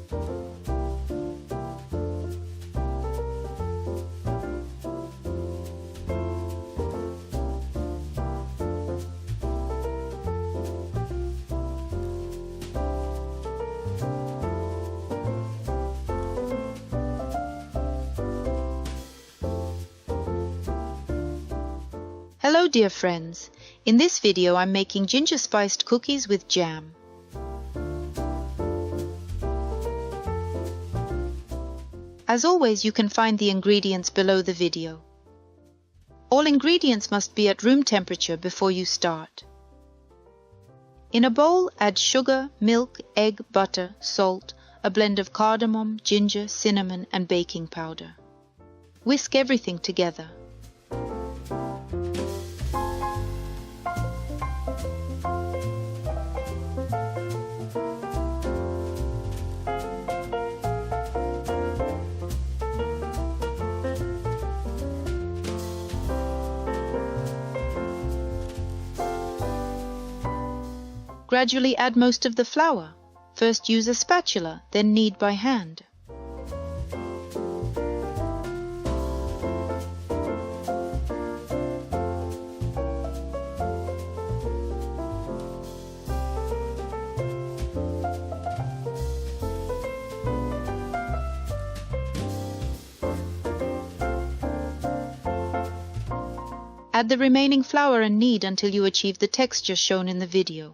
Hello dear friends, in this video I'm making ginger spiced cookies with jam. As always, you can find the ingredients below the video. All ingredients must be at room temperature before you start. In a bowl, add sugar, milk, egg, butter, salt, a blend of cardamom, ginger, cinnamon and baking powder. Whisk everything together. Gradually add most of the flour. First use a spatula, then knead by hand. Add the remaining flour and knead until you achieve the texture shown in the video.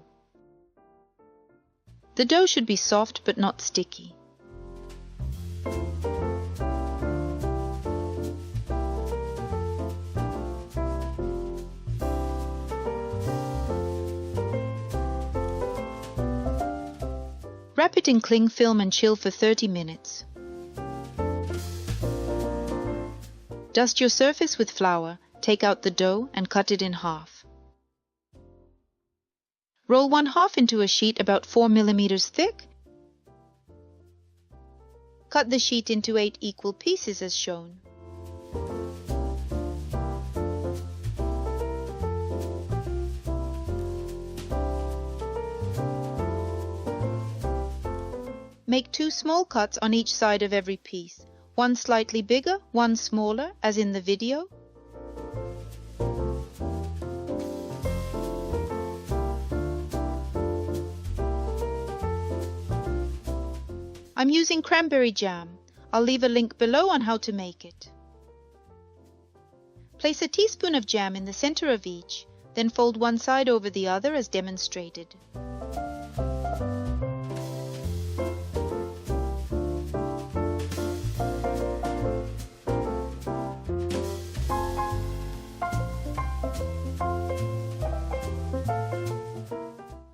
The dough should be soft but not sticky. Wrap it in cling film and chill for 30 minutes. Dust your surface with flour, take out the dough and cut it in half. Roll 1/2 into a sheet about 4 mm thick. Cut the sheet into 8 equal pieces as shown. Make 2 small cuts on each side of every piece, one slightly bigger, one smaller, as in the video. I'm using cranberry jam. I'll leave a link below on how to make it. Place a teaspoon of jam in the center of each, then fold one side over the other as demonstrated.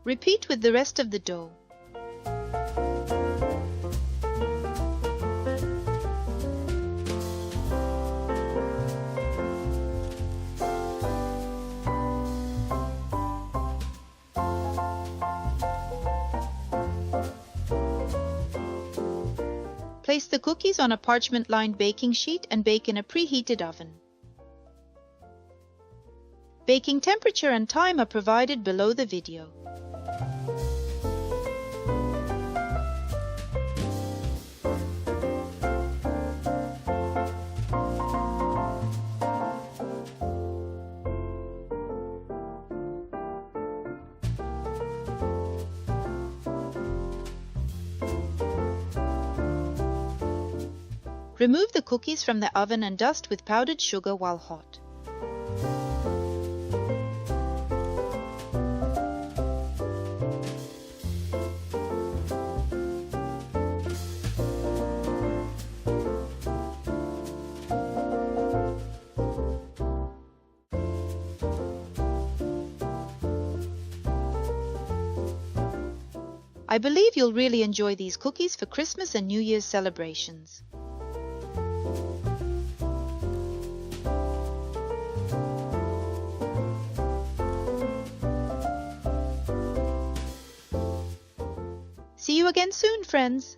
Repeat with the rest of the dough. Place the cookies on a parchment-lined baking sheet and bake in a preheated oven. Baking temperature and time are provided below the video. Remove the cookies from the oven and dust with powdered sugar while hot. I believe you'll really enjoy these cookies for Christmas and New Year's celebrations. See you again soon, friends!